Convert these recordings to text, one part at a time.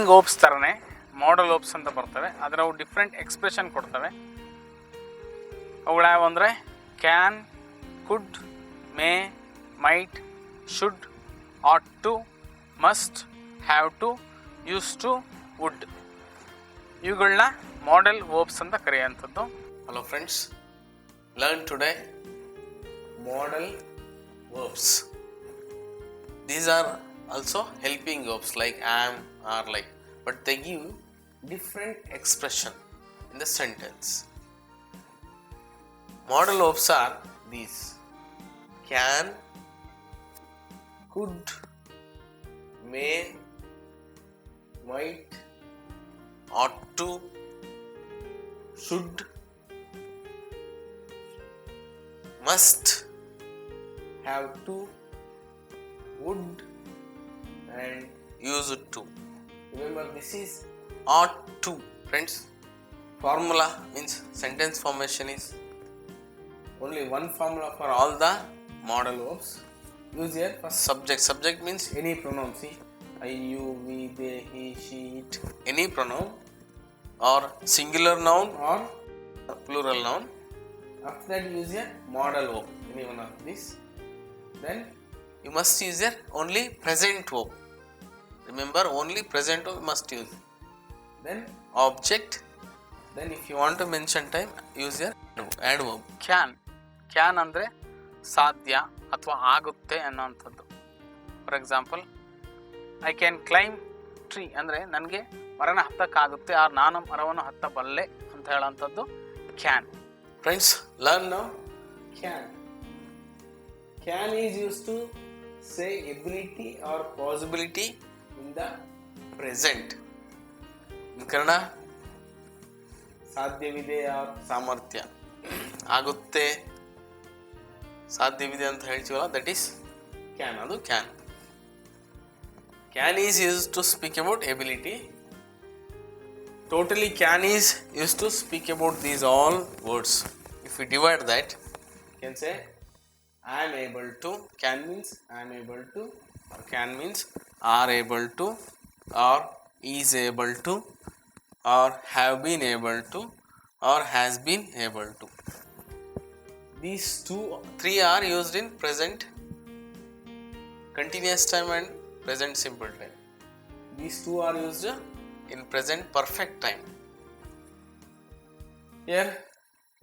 Helping verbs ಥರನೇ modal verbs ಅಂತ ಬರ್ತವೆ. ಆದರೆ ಅವು ಡಿಫ್ರೆಂಟ್ ಎಕ್ಸ್ಪ್ರೆಷನ್ ಕೊಡ್ತವೆ. ಅವುಗಳು ಯಾವ ಅಂದರೆ can, could, may, might, should, ought to, must, have to, used to, would. ಇವುಗಳನ್ನ ಮಾಡೆಲ್ ವರ್ಬ್ಸ್ ಅಂತ ಕರೆಯುವಂಥದ್ದು. Hello friends, learn today model verbs. These are also helping verbs like am, are, like, but they give different expression in the sentence. Model verbs are these: can, could, may, might, ought to, should, must, have to, would, and used to. Remember, this is ought to. Friends, formula means sentence formation is only one formula for all the model verbs. Use here for subject. Subject means any pronoun. See, I, you, we, they, he, she, it. Any pronoun or singular noun or plural noun. After that, use a model verb, any one of these. Then you must use a only present verb. Remember, only present verb you must use. Then object. Then if you want to mention time, use a add verb. Can ಅಂದರೆ ಸಾಧ್ಯ ಅಥವಾ ಆಗುತ್ತೆ ಅನ್ನೋಂಥದ್ದು. For example, I can climb tree ಅಂದರೆ ನನಗೆ ಮರನ ಹತ್ತಕ್ಕಾಗುತ್ತೆ, or ನಾನು ಮರವನ್ನು ಹತ್ತಬಲ್ಲೆ ಅಂತ ಹೇಳೋಂಥದ್ದು can. Friends, learn now. Can is used to say ability or possibility in the present. In Kannada, ಸಾಧ್ಯವಿದೆ or ಸಾಮರ್ಥ್ಯ, ಆಗುತ್ತೆ, ಸಾಧ್ಯವಿದೆ ಅಂತ ಹೇಳ್ತೀವಲ್ಲ, ದಟ್ ಈಸ್ ಕ್ಯಾನ್. ಅದು can. Can is used to speak about ability. Totally can is used to speak about these all words. If we divide that, you can say I am able to. Can means I am able to, or can means are able to, or is able to, or have been able to, or has been able to. These three are used in present continuous time and present simple time. These two are used in present perfect time. Here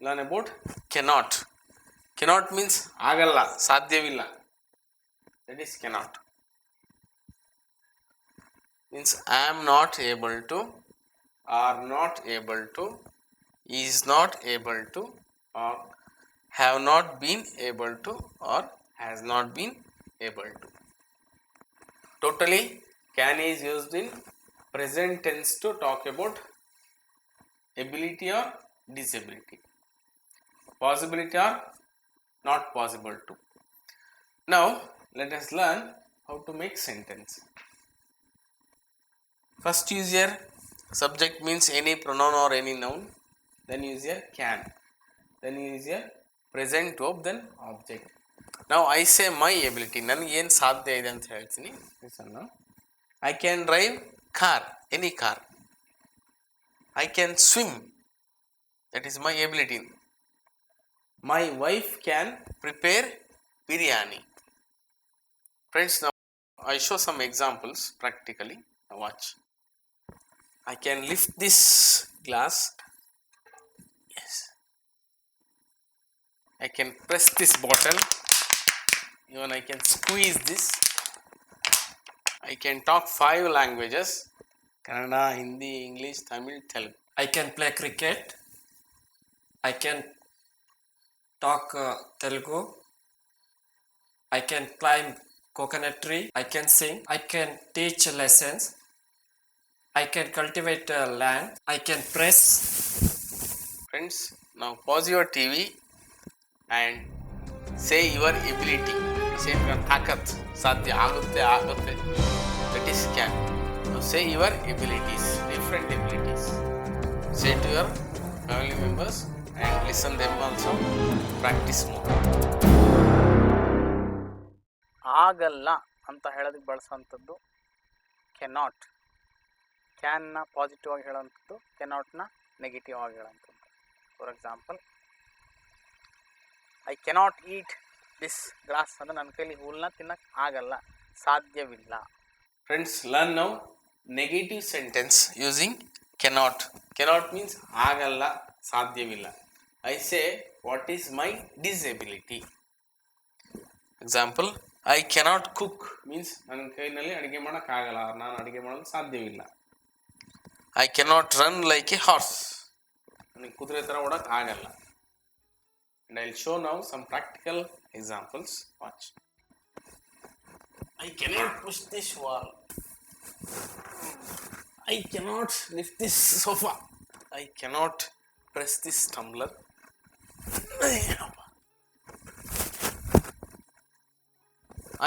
learn about cannot. Cannot means agalla, ಸಾಧ್ಯವilla. That is cannot. Means I am not able to, are not able to, is not able to, or have not been able to, or has not been able to. Totally, can is used in present tense to talk about ability or disability, possibility or not possible to. Now let us learn how to make sentence. First, use your subject means any pronoun or any noun. Then use your can. Then use your present verb, then object. Now I say my ability. ನನಗೆ ಏನು ಸಾಧ್ಯ ಇದೆ ಅಂತ ಹೇಳ್ತೀನಿ. I can drive car, any car. I can swim. That is my ability. My wife can prepare biryani. Friends, now I show some examples practically. Now watch. I can lift this glass. Yes. I can press this bottle. Even I can squeeze this. I can talk 5 languages: Kannada, Hindi, English, Tamil, Telugu. I can play cricket. I can talk Telugu. I can climb coconut tree. I can sing. I can teach lessons. I can cultivate land. I can press. Friends, now pause your TV and say your ability. Say your takat, sadhya, agutte. That is can. Now say your abilities, different abilities. Say to your family members and listen them also. Practice more. ಆಗಲ್ಲ ಅಂತ ಹೇಳೋದಕ್ಕೆ ಬಳಸೋಂಥದ್ದು cannot. ಕ್ಯಾನ್ನ positive ಆಗಿ ಹೇಳೋಂಥದ್ದು, ಕೆನಾಟ್ನ negative ಆಗಿ ಹೇಳೋಂಥದ್ದು. For example, I cannot eat this grass ಅಂದರೆ ನನ್ನ ಕೈಲಿ ಹುಲ್ಲನ್ನ ತಿನ್ನಕ್ಕೆ ಆಗಲ್ಲ, ಸಾಧ್ಯವಿಲ್ಲ. Friends, learn now negative sentence using cannot. Cannot means ಆಗಲ್ಲ, ಸಾಧ್ಯವಿಲ್ಲ. I say what is my disability. Example, I cannot cook means ನನ್ನ ಕೈನಲ್ಲಿ ಅಡುಗೆ ಮಾಡೋಕ್ಕಾಗಲ್ಲ, ನಾನು ಅಡುಗೆ ಮಾಡೋದು ಸಾಧ್ಯವಿಲ್ಲ. I cannot run like a horse, ನನಗೆ ಕುದುರೆ ಥರ ಓಡೋಕೆ ಆಗಲ್ಲ. And I'll show now some practical examples. Watch. I cannot push this wall. I cannot lift this sofa. I cannot press this tumbler.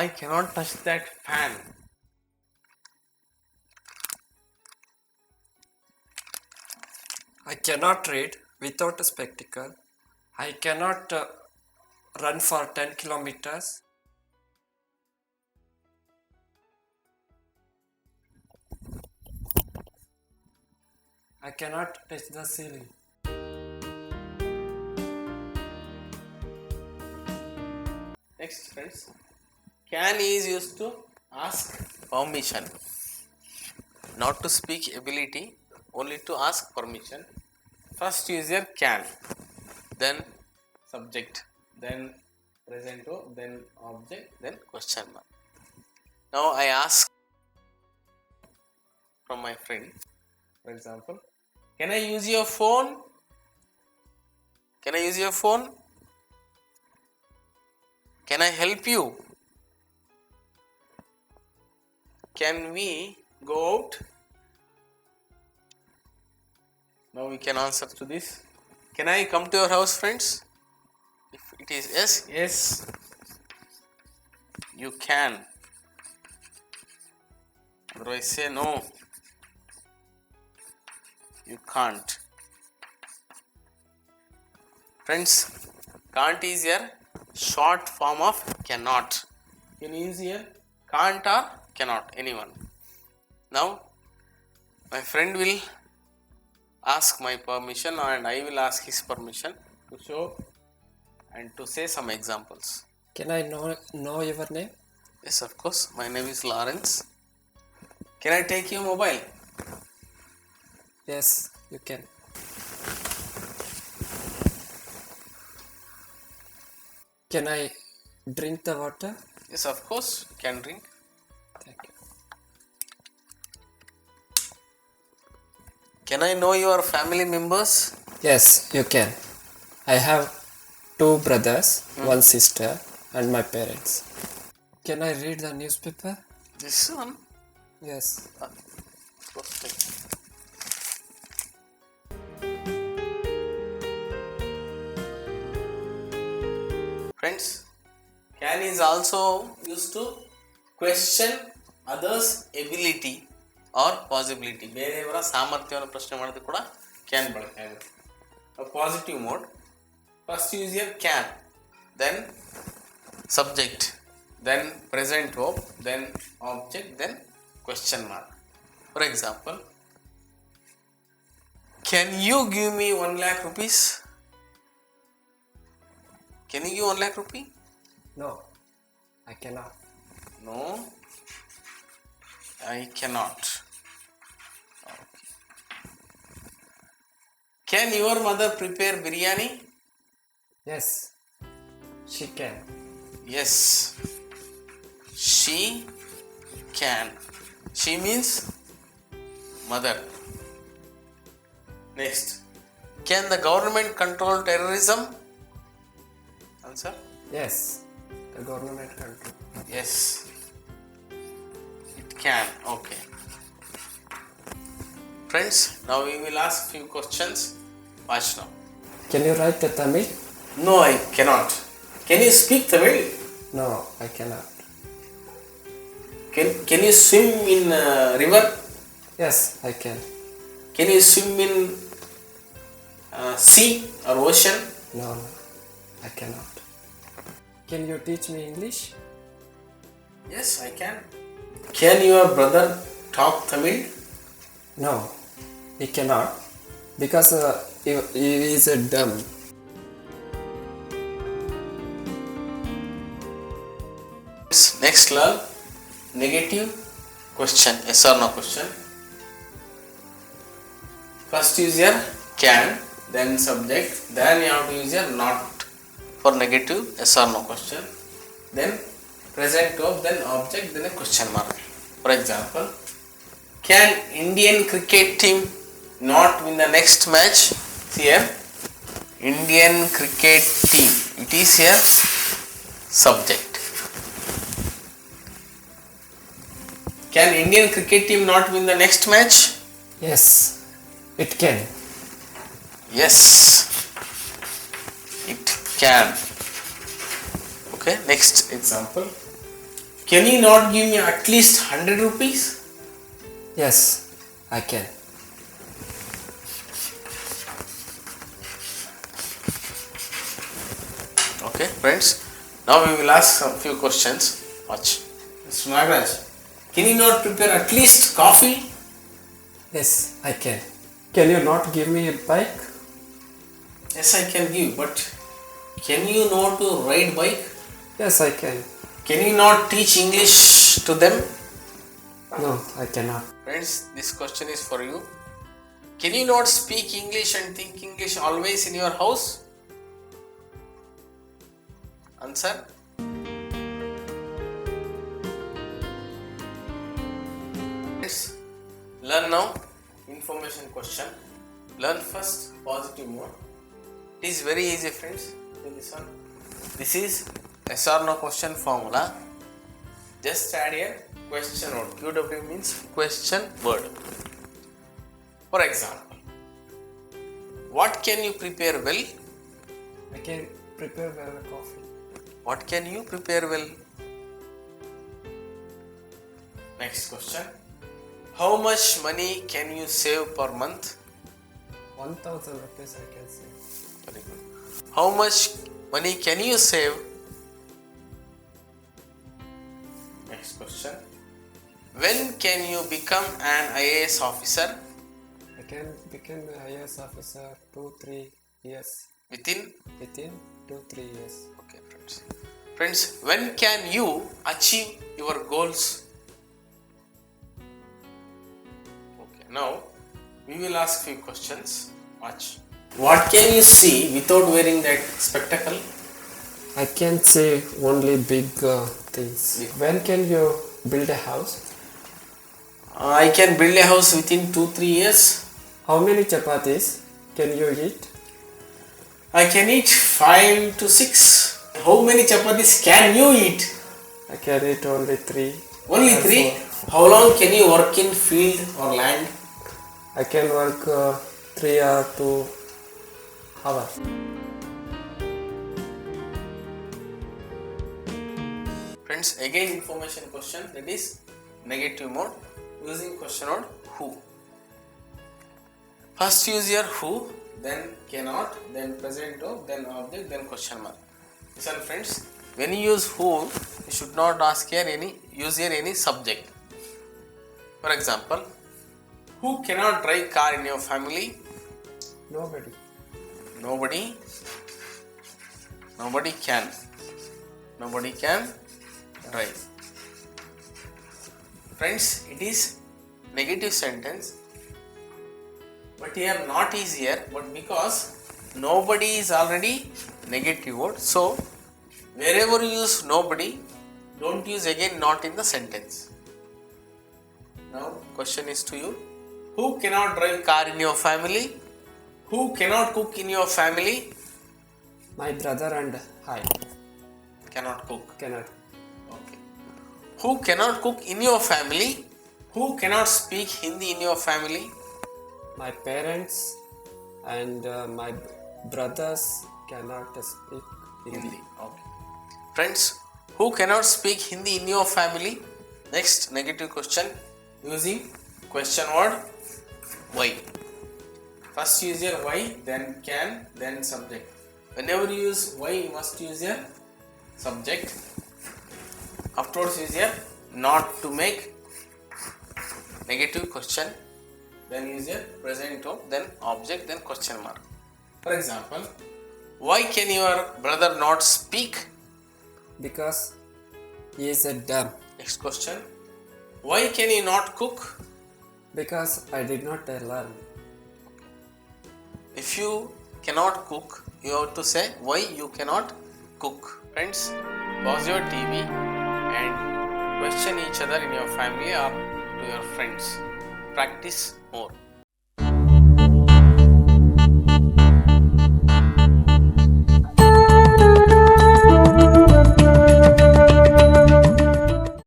I cannot touch that fan. I cannot read without a spectacle. I cannot run for 10 kilometers. I cannot touch the ceiling. Next, friends, can is used to ask permission, not to speak ability, only to ask permission. First use your can, then subject, then present verb, then object, then question mark. Now I ask from my friend, for example, can I use your phone? Can I use your phone? Can I help you? Can we go out? Now we can answer to this. Can I come to your house, friends? If it is yes, yes, you can. Otherwise say no, you can't. Friends, can't is your short form of cannot. You can use here can't or cannot, anyone. Now my friend will ask my permission and I will ask his permission to show and to say some examples. Can I know your name? Yes, of course. My name is Lawrence. Can I take your mobile? Yes, you can. Can I drink the water? Yes, of course. You can drink. Thank you. Can I know your family members? Yes, you can. I have 2 brothers, 1 sister, and my parents. Can I read the newspaper? This one? Yes. Perfect. Friends, can is also used to question others' ability or possibility. ಬೇರೆಯವರ ಸಾಮರ್ಥ್ಯವನ್ನು ಪ್ರಶ್ನೆ ಮಾಡೋದು ಕೂಡ can ಬಳಕೆ ಆಗುತ್ತೆ. Positive mode. First use your can, then subject, then present verb, then object, then question mark. For example, can you give me 1 lakh rupees? Can you give 1 lakh rupee? No, I cannot. No, I cannot. Okay. Can your mother prepare biryani? Yes, she can. Yes, she can. She means mother. Next, can the government control terrorism? Answer? Yes, the government control. Yes, it can. Okay. Friends, now we will ask few questions. Watch now. Can you write the Tamil? No, I cannot. Can you speak Tamil? No, I cannot. Can you swim in river? Yes, I can. Can you swim in sea or ocean? No, I cannot. Can you teach me English? Yes, I can. Can your brother talk Tamil? No, he cannot because he is a dumb. Next learn negative question, yes or no question. First use your can, then subject, then you have to use your not for negative yes or no question, then present verb, then object, then a question mark. For example, can Indian cricket team not win the next match? Here, Indian cricket team, it is here subject. Can Indian cricket team not win the next match? Yes, it can. Yes, it can. Okay, next example. Can you not give me at least 100 rupees? Yes, I can. Okay, friends. Now we will ask some few questions. Watch. Mr. Nagaraj, can you not prepare at least coffee? Yes, I can. Can you not give me a bike? Yes, I can give, but can you know to ride bike? Yes, I can. Can you not teach English to them? No, I cannot. Friends, this question is for you. Can you not speak English and think English always in your house? Answer. Friends, learn now information question. Learn first positive mode. It is very easy, friends. See this one. This is yes or no question formula. Just add a question word. QW means question word. For example, what can you prepare well? I can prepare well coffee. What can you prepare well? Next question. How much money can you save per month? 1,000 rupees I can say. Very good. How much money can you save? Next question. When can you become an IAS officer? I can become an IAS officer 2-3 years. Within? Within 2-3 years. Okay, friends. Friends, when can you achieve your goals? Okay, now we will ask few questions. Watch. What can you see without wearing that spectacle? I can say only big things. When can you build a house? I can build a house within 2-3 years. How many chapatis can you eat? I can eat 5 to 6. How many chapatis can you eat? I can eat only 3. Only or 3? 4. How long can you work in field or land? I can work 3 or 2 hours. Friends, again information question, that is negative mode using question word who. First use your who, then cannot, then present verb, then object, then question mark. Listen friends, when you use who, you should not ask here use here any subject. For example, who cannot drive car in your family? Nobody. Nobody can. Nobody can drive. Friends, it is negative sentence, but here not is here, but because nobody is already negative word, so wherever you use nobody, don't use again not in the sentence. Now question is to you. Who cannot drive car in your family? Who cannot cook in your family? My brother and I Cannot cook. cannot. Okay. Who cannot cook in your family? Who cannot speak Hindi in your family? My parents and my brothers cannot speak Hindi. Okay. Friends, who cannot speak Hindi in your family? Next negative question using question word why. First use your why, then can, then subject. Whenever you use why, you must use your subject. Afterwards use your not to make negative question. then use a present to, then object, then question mark. For example, why can your brother not speak? Because he is a dumb. Next question, why can he not cook? Because I did not learn. If you cannot cook, you have to say why you cannot cook. Friends, pause your TV and question each other in your family or to your friends. Practice more.